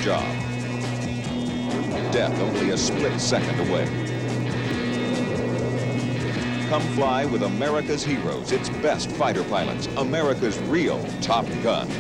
job. Death only a split second away. Come fly with America's heroes, its best fighter pilots, America's real Top Guns.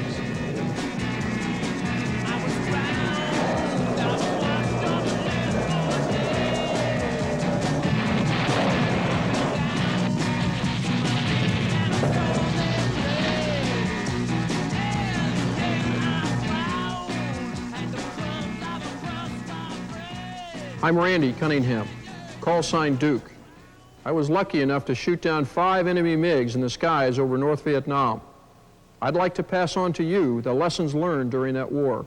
I'm Randy Cunningham, call sign Duke. I was lucky enough to shoot down 5 enemy MiGs in the skies over North Vietnam. I'd like to pass on to you the lessons learned during that war.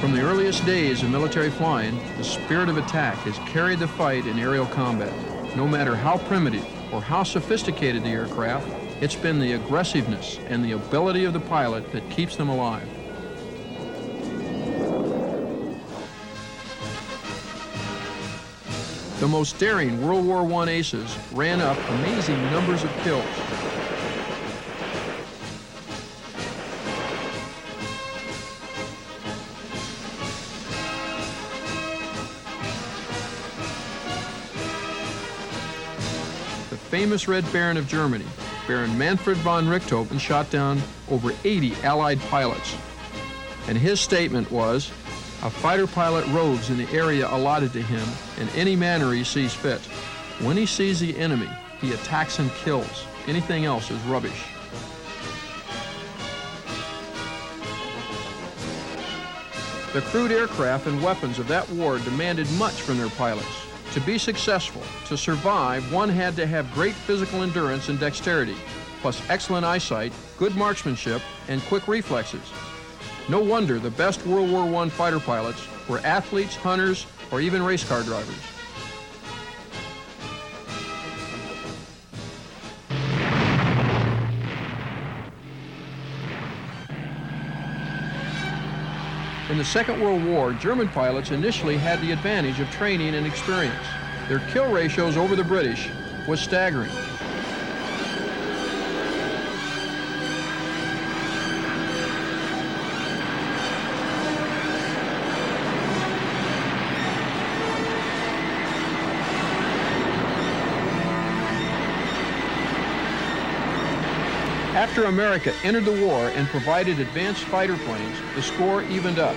From the earliest days of military flying, the spirit of attack has carried the fight in aerial combat. No matter how primitive or how sophisticated the aircraft, it's been the aggressiveness and the ability of the pilot that keeps them alive. The most daring World War I aces ran up amazing numbers of kills. The famous Red Baron of Germany, Baron Manfred von Richthofen, shot down over 80 Allied pilots. And his statement was, "A fighter pilot roves in the area allotted to him in any manner he sees fit. When he sees the enemy, he attacks and kills. Anything else is rubbish." The crude aircraft and weapons of that war demanded much from their pilots. To be successful, to survive, one had to have great physical endurance and dexterity, plus excellent eyesight, good marksmanship, and quick reflexes. No wonder the best World War I fighter pilots were athletes, hunters, or even race car drivers. In the Second World War, German pilots initially had the advantage of training and experience. Their kill ratios over the British was staggering. After America entered the war and provided advanced fighter planes, the score evened up.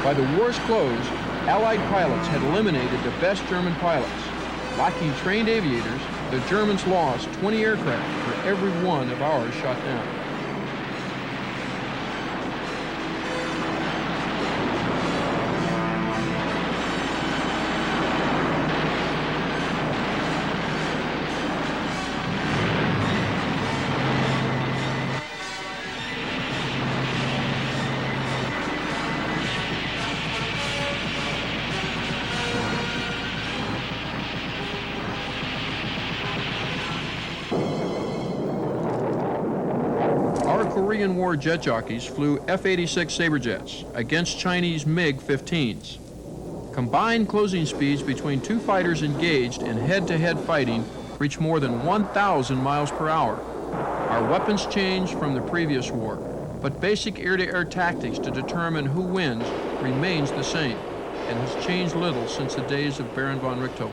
By the war's close, Allied pilots had eliminated the best German pilots. Lacking trained aviators, the Germans lost 20 aircraft for every one of ours shot down. Korean War jet jockeys flew F-86 Sabrejets against Chinese MiG-15s. Combined closing speeds between two fighters engaged in head-to-head fighting reached more than 1,000 miles per hour. Our weapons changed from the previous war, but basic air-to-air tactics to determine who wins remains the same and has changed little since the days of Baron von Richthofen.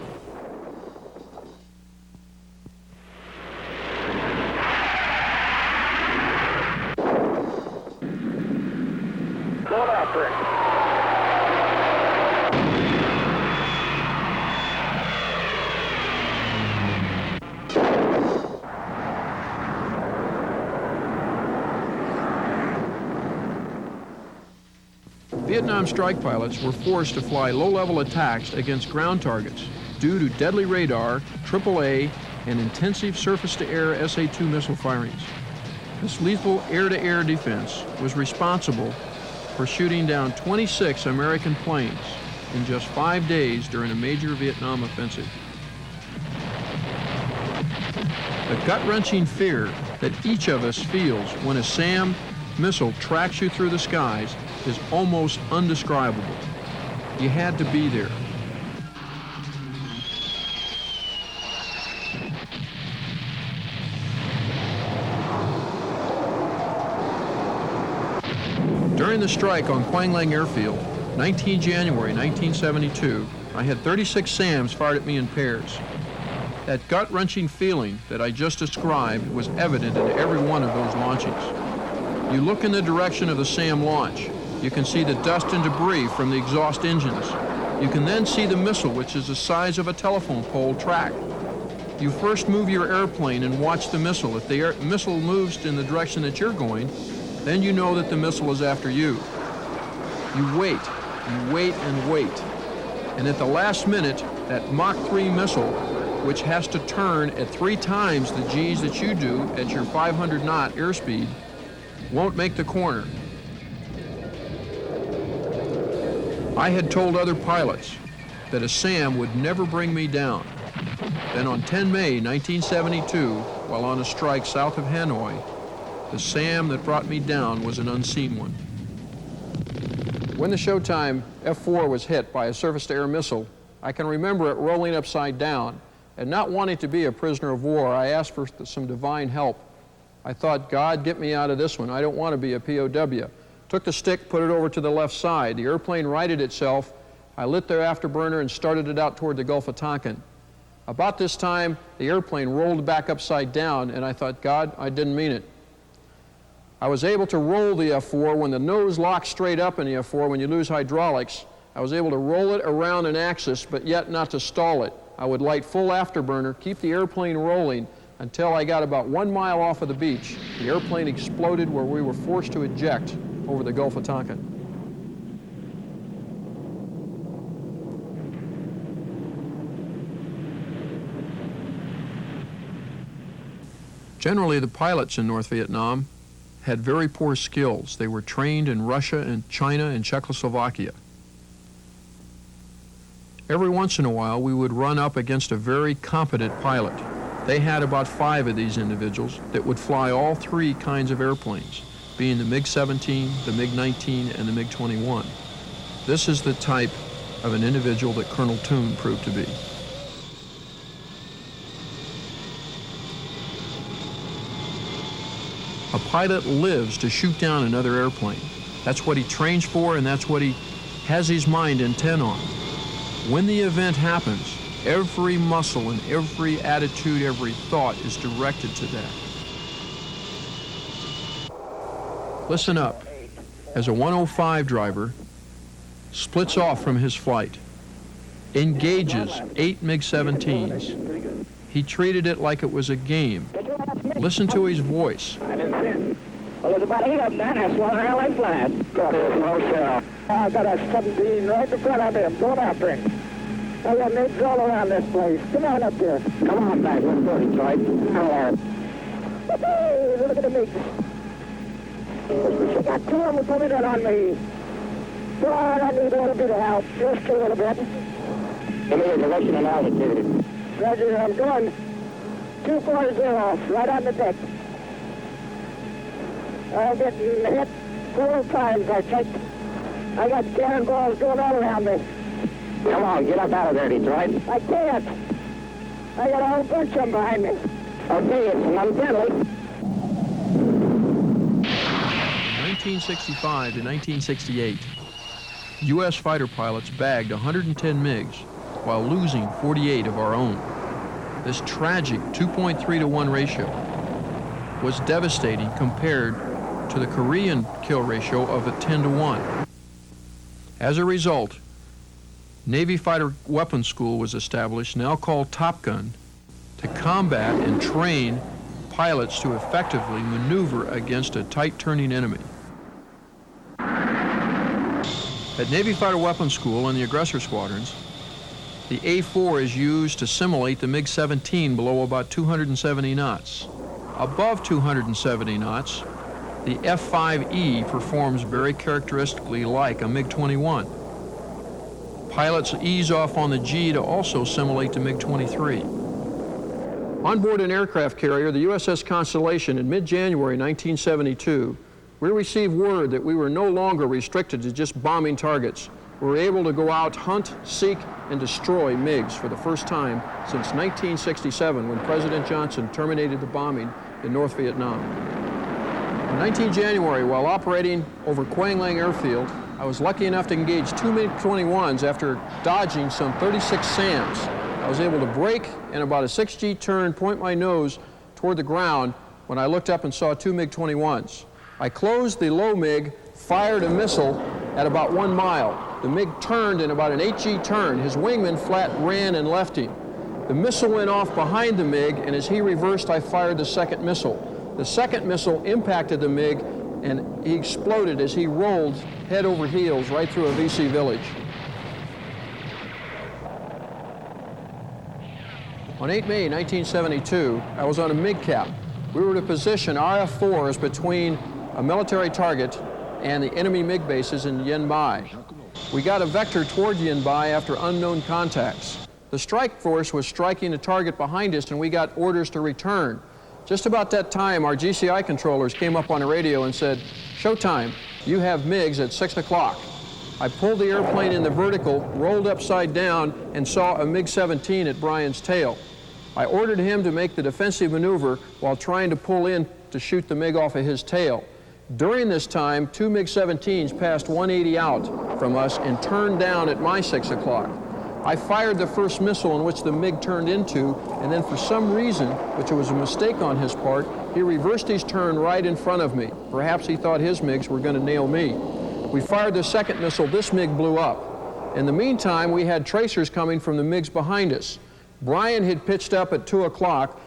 Vietnam strike pilots were forced to fly low-level attacks against ground targets due to deadly radar, AAA, and intensive surface-to-air SA-2 missile firings. This lethal air-to-air defense was responsible for shooting down 26 American planes in just 5 days during a major Vietnam offensive. The gut-wrenching fear that each of us feels when a SAM missile tracks you through the skies is almost undescribable. You had to be there. During the strike on Quang Lang Airfield, 19 January 1972, I had 36 SAMs fired at me in pairs. That gut-wrenching feeling that I just described was evident in every one of those launchings. You look in the direction of the SAM launch. You can see the dust and debris from the exhaust engines. You can then see the missile, which is the size of a telephone pole, track. You first move your airplane and watch the missile. If the missile moves in the direction that you're going, then you know that the missile is after you. You wait and wait. And at the last minute, that Mach 3 missile, which has to turn at 3 times the G's that you do at your 500 knot airspeed, won't make the corner. I had told other pilots that a SAM would never bring me down. Then on 10 May 1972, while on a strike south of Hanoi, the SAM that brought me down was an unseen one. When the Showtime F-4 was hit by a surface-to-air missile, I can remember it rolling upside down, and not wanting to be a prisoner of war, I asked for some divine help. I thought, God, get me out of this one. I don't want to be a POW. Took the stick, put it over to the left side. The airplane righted itself. I lit the afterburner and started it out toward the Gulf of Tonkin. About this time, the airplane rolled back upside down, and I thought, God, I didn't mean it. I was able to roll the F-4 when the nose locks straight up in the F-4 when you lose hydraulics. I was able to roll it around an axis, but yet not to stall it. I would light full afterburner, keep the airplane rolling until I got about 1 mile off of the beach. The airplane exploded where we were forced to eject over the Gulf of Tonkin. Generally, the pilots in North Vietnam had very poor skills. They were trained in Russia and China and Czechoslovakia. Every once in a while, we would run up against a very competent pilot. They had about 5 of these individuals that would fly all 3 kinds of airplanes, being the MiG-17, the MiG-19, and the MiG-21. This is the type of an individual that Colonel Toon proved to be. A pilot lives to shoot down another airplane. That's what he trains for, and that's what he has his mind intent on. When the event happens, every muscle and every attitude, every thought is directed to that. Listen up. As a 105 driver splits off from his flight, engages 8 MiG-17s, he treated it like it was a game. Listen to his voice. Well, there's about 8 of them down there, Swan LA flag. Got it, no shell. I got a 17 right in front of him, going after him. I got MiGs all around this place. Come on up here. Come on back, let's go, Detroit. Hey, look at the MiGs. I got 2 of them coming in on me. Boy, I need a little bit of help, just a little bit. Give me your direction and altitude. Roger, I'm going 240, right on the deck. I'm getting hit 4 times, I checked. I got cannonballs going all around me. Come on, get up out of there, Detroit. I can't. I got a whole bunch of them behind me. Okay, it's undeadly. 1965 to 1968, U.S. fighter pilots bagged 110 MiGs while losing 48 of our own. This tragic 2.3 to 1 ratio was devastating compared to the Korean kill ratio of a 10 to 1. As a result, Navy Fighter Weapons School was established, now called TOPGUN, to combat and train pilots to effectively maneuver against a tight-turning enemy. At Navy Fighter Weapons School and the aggressor squadrons, the A-4 is used to simulate the MiG-17 below about 270 knots. Above 270 knots, the F-5E performs very characteristically like a MiG-21. Pilots ease off on the G to also simulate the MiG-23. On board an aircraft carrier, the USS Constellation, in mid-January 1972, we received word that we were no longer restricted to just bombing targets. We were able to go out, hunt, seek, and destroy MiGs for the first time since 1967, when President Johnson terminated the bombing in North Vietnam. On 19 January, while operating over Quang Lang Airfield, I was lucky enough to engage two MiG-21s after dodging some 36 SAMs. I was able to brake and about a 6G turn, point my nose toward the ground when I looked up and saw two MiG-21s. I closed the low MiG, fired a missile at about 1 mile. The MiG turned in about an 8G turn. His wingman flat ran and left him. The missile went off behind the MiG, and as he reversed, I fired the second missile. The second missile impacted the MiG, and he exploded as he rolled head over heels right through a VC village. On 8 May 1972, I was on a MiG cap. We were to position RF-4s between a military target and the enemy MiG bases in Yanbai. We got a vector toward Yanbai after unknown contacts. The strike force was striking a target behind us, and we got orders to return. Just about that time, our GCI controllers came up on the radio and said, "Showtime, you have MiGs at 6 o'clock. I pulled the airplane in the vertical, rolled upside down, and saw a MiG-17 at Brian's tail. I ordered him to make the defensive maneuver while trying to pull in to shoot the MiG off of his tail. During this time, two MiG-17s passed 180 out from us and turned down at my 6 o'clock. I fired the first missile in which the MiG turned into, and then for some reason, which was a mistake on his part, he reversed his turn right in front of me. Perhaps he thought his MiGs were going to nail me. We fired the second missile. This MiG blew up. In the meantime, we had tracers coming from the MiGs behind us. Brian had pitched up at 2 o'clock.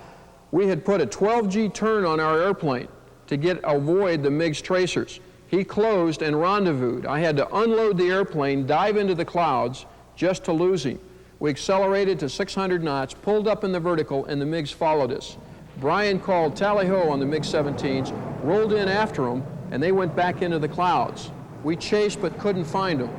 We had put a 12G turn on our airplane to avoid the MiGs tracers. He closed and rendezvoused. I had to unload the airplane, dive into the clouds, just to lose him. We accelerated to 600 knots, pulled up in the vertical, and the MiGs followed us. Brian called tally-ho on the MiG-17s, rolled in after them, and they went back into the clouds. We chased but couldn't find them.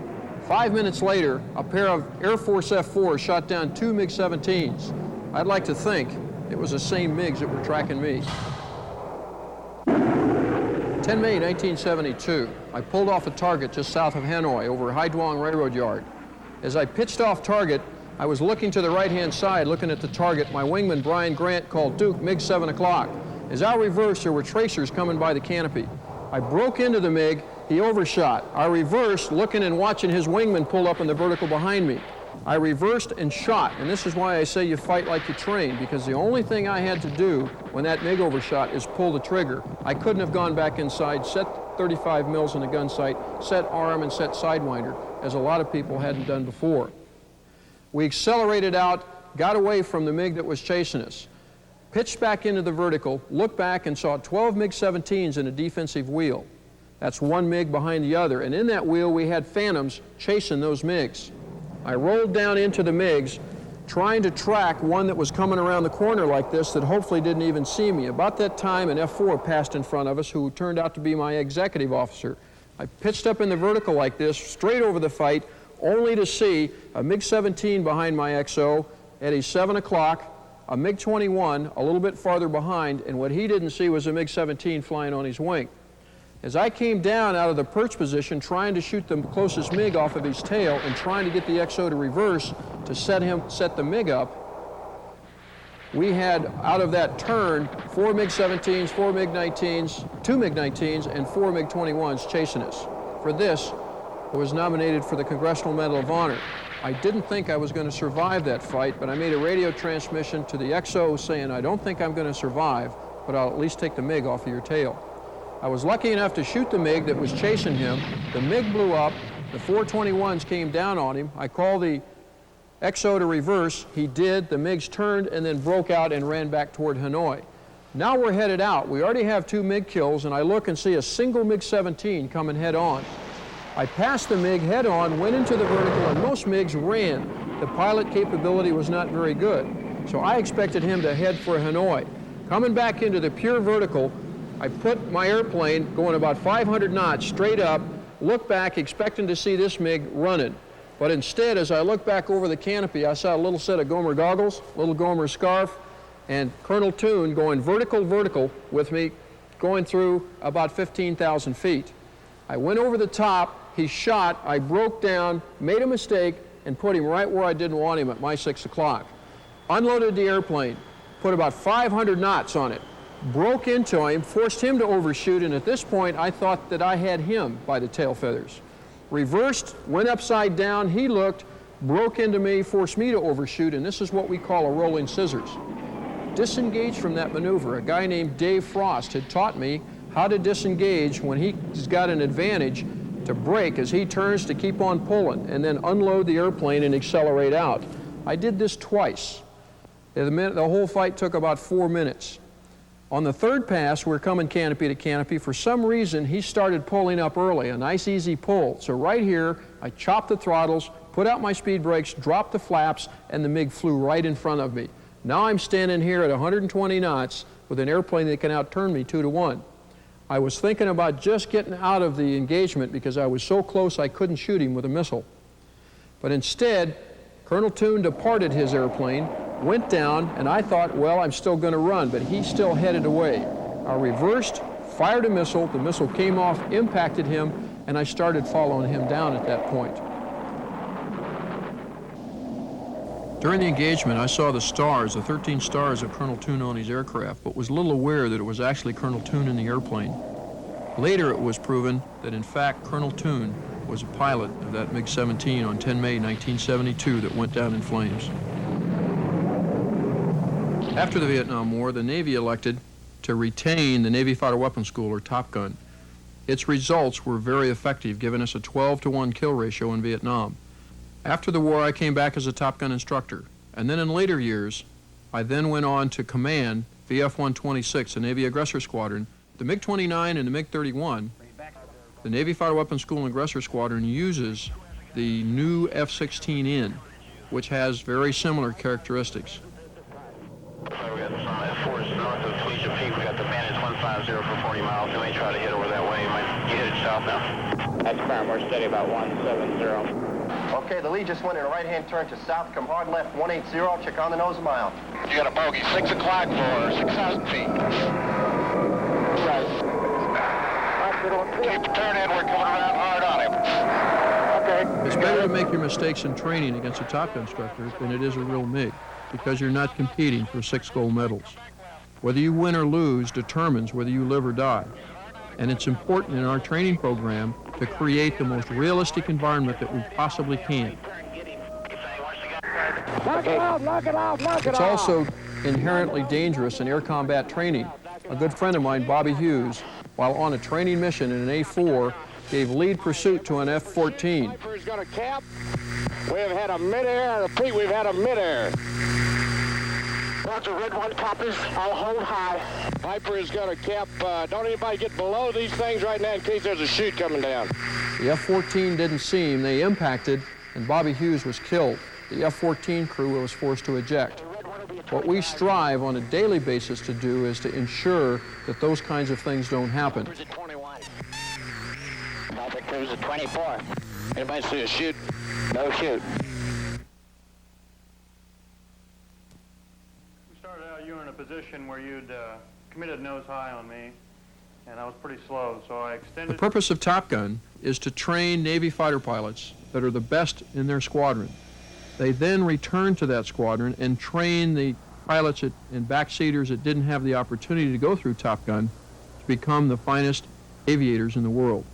5 minutes later, a pair of Air Force F-4s shot down two MiG-17s. I'd like to think it was the same MiGs that were tracking me. 10 May 1972, I pulled off a target just south of Hanoi over Haiduang Railroad Yard. As I pitched off target, I was looking to the right-hand side, looking at the target. My wingman, Brian Grant, called, "Duke, MiG 7 o'clock. As I reversed, there were tracers coming by the canopy. I broke into the MiG. He overshot. I reversed, looking and watching his wingman pull up in the vertical behind me. I reversed and shot, and this is why I say you fight like you train, because the only thing I had to do when that MiG overshot is pull the trigger. I couldn't have gone back inside, set 35 mils in the gun sight, set arm and set sidewinder, as a lot of people hadn't done before. We accelerated out, got away from the MiG that was chasing us, pitched back into the vertical, looked back and saw 12 MiG-17s in a defensive wheel. That's one MiG behind the other, and in that wheel we had phantoms chasing those MiGs. I rolled down into the MiGs, trying to track one that was coming around the corner like this that hopefully didn't even see me. About that time, an F-4 passed in front of us who turned out to be my executive officer. I pitched up in the vertical like this, straight over the fight, only to see a MiG-17 behind my XO at a 7 o'clock, a MiG-21 a little bit farther behind, and what he didn't see was a MiG-17 flying on his wing. As I came down out of the perch position, trying to shoot the closest MiG off of his tail and trying to get the XO to reverse to set the MiG up, we had, out of that turn, 4 MiG-17s, 4 MiG-19s, 2 MiG-19s, and 4 MiG-21s chasing us. For this, I was nominated for the Congressional Medal of Honor. I didn't think I was going to survive that fight, but I made a radio transmission to the XO saying, "I don't think I'm going to survive, but I'll at least take the MiG off of your tail." I was lucky enough to shoot the MiG that was chasing him. The MiG blew up. The 421s came down on him. I called the XO to reverse. He did. The MiGs turned and then broke out and ran back toward Hanoi. Now we're headed out. We already have 2 MiG kills, and I look and see a single MiG-17 coming head on. I passed the MiG head on, went into the vertical, and most MiGs ran. The pilot capability was not very good, so I expected him to head for Hanoi. Coming back into the pure vertical, I put my airplane going about 500 knots straight up, looked back expecting to see this MiG running. But instead, as I looked back over the canopy, I saw a little set of Gomer goggles, little Gomer scarf, and Colonel Toon going vertical with me, going through about 15,000 feet. I went over the top, he shot, I broke down, made a mistake, and put him right where I didn't want him at my 6 o'clock. Unloaded the airplane, put about 500 knots on it, broke into him, forced him to overshoot, and at this point I thought that I had him by the tail feathers. Reversed, went upside down, he looked, broke into me, forced me to overshoot, and this is what we call a rolling scissors. Disengaged from that maneuver. A guy named Dave Frost had taught me how to disengage when he's got an advantage, to brake as he turns to keep on pulling, and then unload the airplane and accelerate out. I did this twice. The whole fight took about 4 minutes. On the third pass, we're coming canopy to canopy. For some reason, he started pulling up early, a nice easy pull. So right here, I chopped the throttles, put out my speed brakes, dropped the flaps, and the MiG flew right in front of me. Now I'm standing here at 120 knots with an airplane that can outturn me 2 to 1. I was thinking about just getting out of the engagement because I was so close I couldn't shoot him with a missile. But instead, Colonel Toon departed his airplane, went down, and I thought, well, I'm still going to run, but he still headed away. I reversed, fired a missile, the missile came off, impacted him, and I started following him down at that point. During the engagement, I saw the stars, the 13 stars of Colonel Toon on his aircraft, but was little aware that it was actually Colonel Toon in the airplane. Later, it was proven that, in fact, Colonel Toon was a pilot of that MiG-17 on 10 May 1972 that went down in flames. After the Vietnam War, the Navy elected to retain the Navy Fighter Weapons School, or TOPGUN. Its results were very effective, giving us a 12-to-1 kill ratio in Vietnam. After the war, I came back as a TOPGUN instructor, and then in later years, I then went on to command VF-126, the Navy Aggressor Squadron. The MiG-29 and the MiG-31, the Navy Fighter Weapons School and Aggressor Squadron uses the new F-16N, which has very similar characteristics. We got some F4s north of Felicia Peak. We got the Bandits 150 for 40 miles. They may try to hit over that way. You headed south now. That's firm. We're steady about 170. Okay, the lead just went in a right-hand turn to south. Come hard left 180. Check on the nose a mile. You got a bogey 6 o'clock for 6,000 feet. Right. Keep the turn in. We're coming around hard on him. Okay. It's better to make your mistakes in training against a Top Gun instructor than it is a real MiG, because you're not competing for 6 gold medals. Whether you win or lose determines whether you live or die. And it's important in our training program to create the most realistic environment that we possibly can. Knock it out, knock it out, knock it out. It's also inherently dangerous in air combat training. A good friend of mine, Bobby Hughes, while on a training mission in an A4, gave lead pursuit to an F-14. Viper's going to cap. We've had a mid-air, repeat, we've had a mid-air. Roger, red one copies, I'll hold high. Viper is going to cap, don't anybody get below these things right now in case there's a chute coming down. The F-14 didn't see him, they impacted, and Bobby Hughes was killed. The F-14 crew was forced to eject. What we strive on a daily basis to do is to ensure that those kinds of things don't happen. Cruise at 21. Viper cruise at 24. Anybody see a chute? No chute. You were in a position where you'd committed nose high on me, and I was pretty slow, so I extended... The purpose of Top Gun is to train Navy fighter pilots that are the best in their squadron. They then return to that squadron and train the pilots and backseaters that didn't have the opportunity to go through Top Gun to become the finest aviators in the world.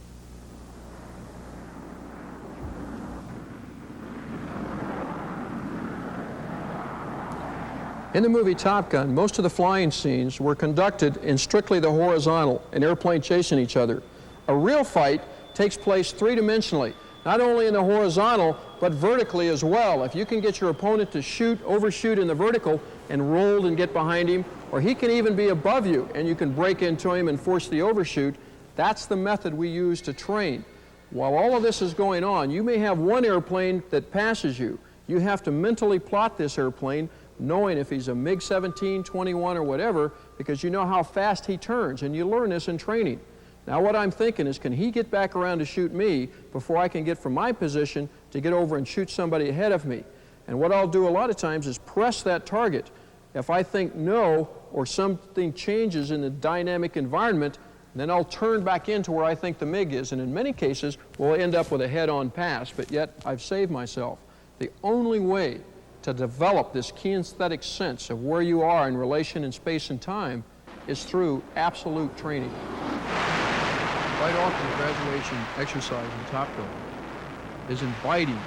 In the movie Top Gun, most of the flying scenes were conducted in strictly the horizontal, an airplane chasing each other. A real fight takes place three-dimensionally, not only in the horizontal, but vertically as well. If you can get your opponent to shoot, overshoot in the vertical and roll and get behind him, or he can even be above you and you can break into him and force the overshoot, that's the method we use to train. While all of this is going on, you may have one airplane that passes you. You have to mentally plot this airplane, knowing if he's a MiG-17, 21, or whatever, because you know how fast he turns, and you learn this in training. Now what I'm thinking is, can he get back around to shoot me before I can get from my position to get over and shoot somebody ahead of me? And what I'll do a lot of times is press that target. If I think no, or something changes in the dynamic environment, then I'll turn back into where I think the MiG is, and in many cases, we'll end up with a head-on pass, but yet I've saved myself. The only way to develop this kinesthetic sense of where you are in relation in space and time is through absolute training. Quite often, the graduation exercise in Top Gun is inviting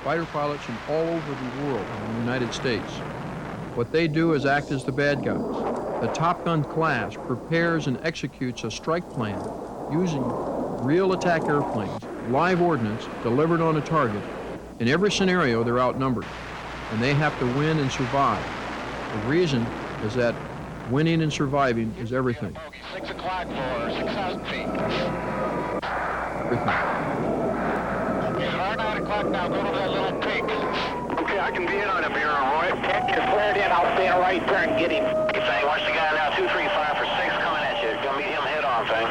fighter pilots from all over the world in the United States. What they do is act as the bad guys. The Top Gun class prepares and executes a strike plan using real attack airplanes, live ordnance delivered on a target. In every scenario, they're outnumbered, and they have to win and survive. The reason is that winning and surviving is everything. 6 o'clock for 6,000 feet. Everything. It's around 9 o'clock now. Go to that little peak. Okay, I can be in on it, Bureau Roy. Heck, you're flared in. I'll stay in a right turn. Get him. Thing. Watch the guy now. 235 for 6 coming at you. Gonna meet him head on, thing.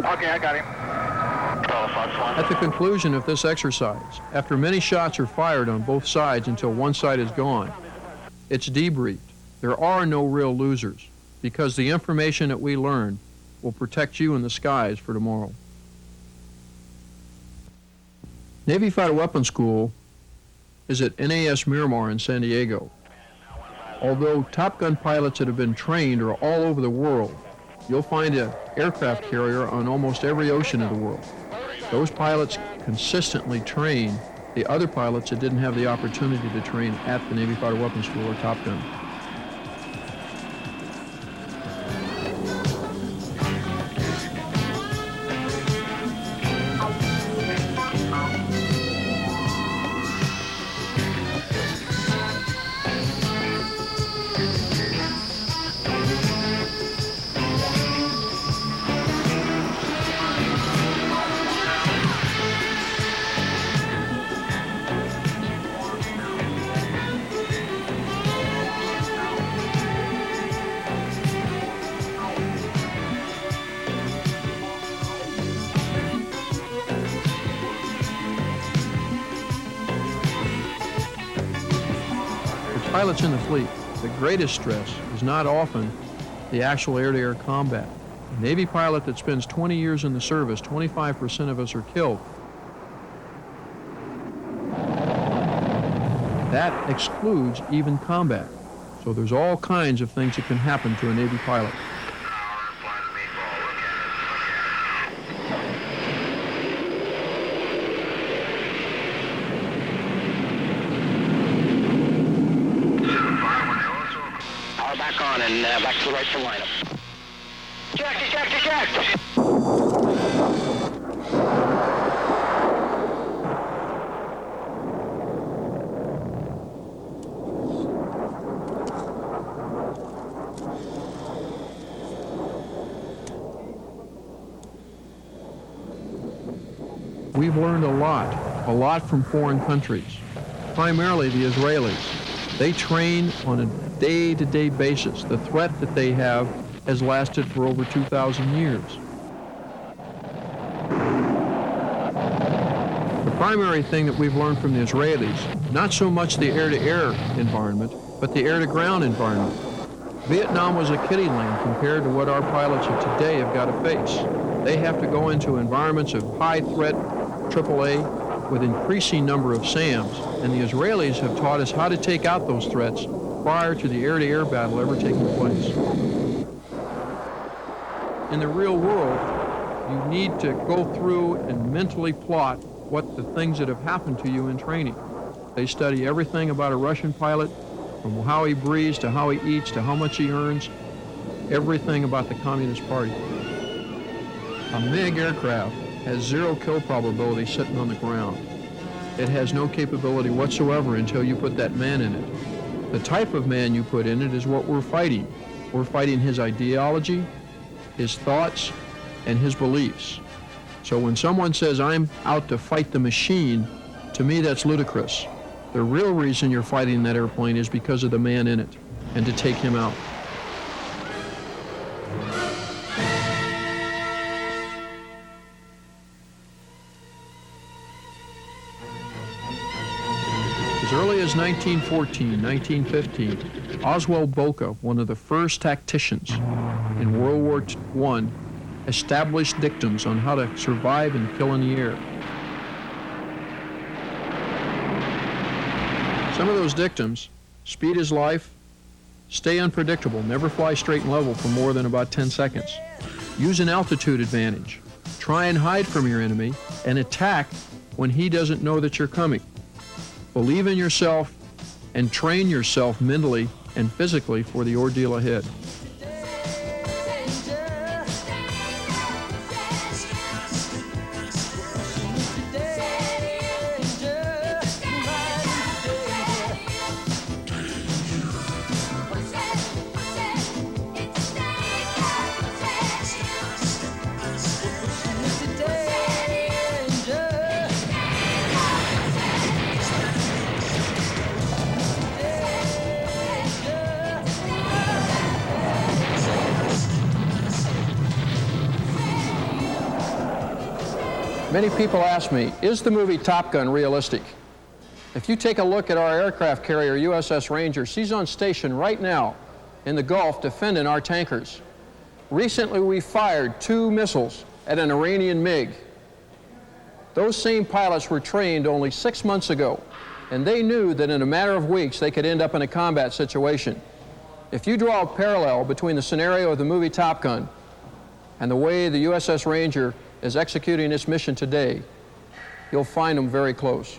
Okay, I got him. Fox 1. At the conclusion of this exercise, after many shots are fired on both sides until one side is gone, it's debriefed. There are no real losers, because the information that we learn will protect you in the skies for tomorrow. Navy Fighter Weapons School is at NAS Miramar in San Diego. Although Top Gun pilots that have been trained are all over the world, you'll find an aircraft carrier on almost every ocean of the world. Those pilots consistently train the other pilots that didn't have the opportunity to train at the Navy Fighter Weapons School or Top Gun. Pilots in the fleet, the greatest stress is not often the actual air-to-air combat. A Navy pilot that spends 20 years in the service, 25% of us are killed. That excludes even combat. So there's all kinds of things that can happen to a Navy pilot. Back to the right from lineup. Jack! We've learned a lot from foreign countries, primarily the Israelis. They train on a day-to-day basis. The threat that they have has lasted for over 2,000 years. The primary thing that we've learned from the Israelis, not so much the air-to-air environment, but the air-to-ground environment. Vietnam was a kiddie lane compared to what our pilots of today have got to face. They have to go into environments of high threat, AAA, with increasing number of SAMs, and the Israelis have taught us how to take out those threats prior to the air-to-air battle ever taking place. In the real world, you need to go through and mentally plot what the things that have happened to you in training. They study everything about a Russian pilot, from how he breathes to how he eats to how much he earns, everything about the Communist Party. A MiG aircraft has zero kill probability sitting on the ground. It has no capability whatsoever until you put that man in it. The type of man you put in it is what we're fighting. We're fighting his ideology, his thoughts, and his beliefs. So when someone says, I'm out to fight the machine, to me that's ludicrous. The real reason you're fighting that airplane is because of the man in it, and to take him out. As early as 1914, 1915, Oswald Boca, one of the first tacticians in World War I, established dictums on how to survive and kill in the air. Some of those dictums: speed is life, Stay unpredictable. Never fly straight and level for more than about 10 seconds. Use an altitude advantage. Try and hide from your enemy and attack when he doesn't know that you're coming. Believe in yourself and train yourself mentally and physically for the ordeal ahead. Many people ask me, is the movie Top Gun realistic? If you take a look at our aircraft carrier USS Ranger, she's on station right now in the Gulf defending our tankers. Recently we fired 2 missiles at an Iranian MiG. Those same pilots were trained only 6 months ago, and they knew that in a matter of weeks they could end up in a combat situation. If you draw a parallel between the scenario of the movie Top Gun and the way the USS Ranger is executing its mission today, you'll find them very close.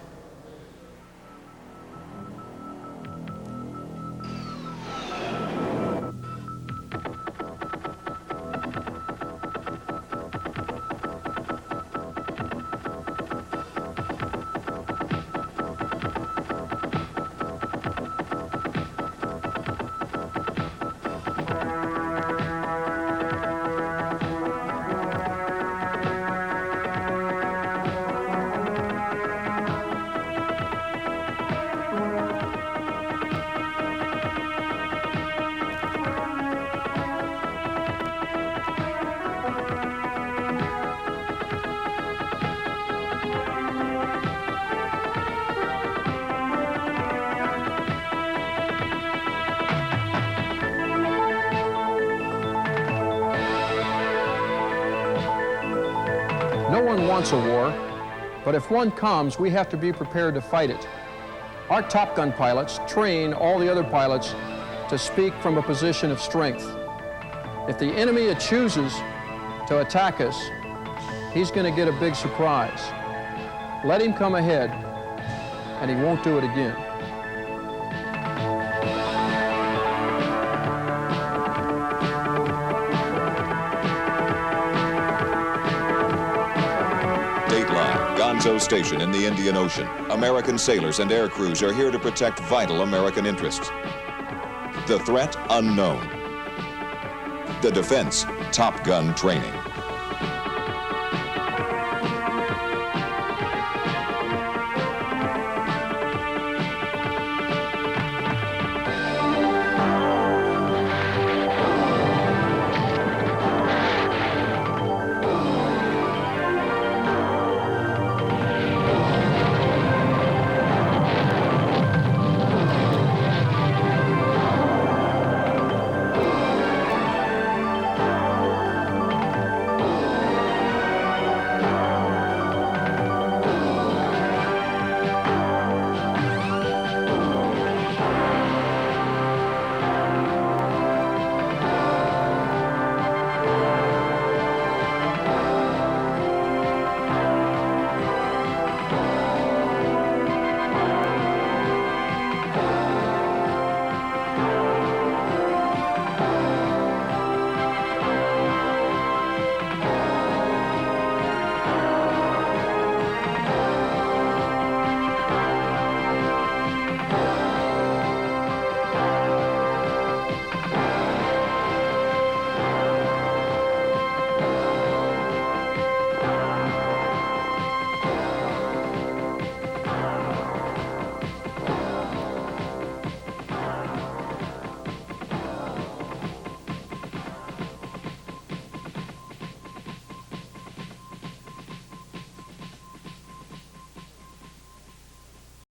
No one wants a war, but if one comes, we have to be prepared to fight it. Our Top Gun pilots train all the other pilots to speak from a position of strength. If the enemy chooses to attack us, he's going to get a big surprise. Let him come ahead, and he won't do it again. Gonzo Station in the Indian Ocean. American sailors and air crews are here to protect vital American interests. The threat unknown. The defense, Top Gun training.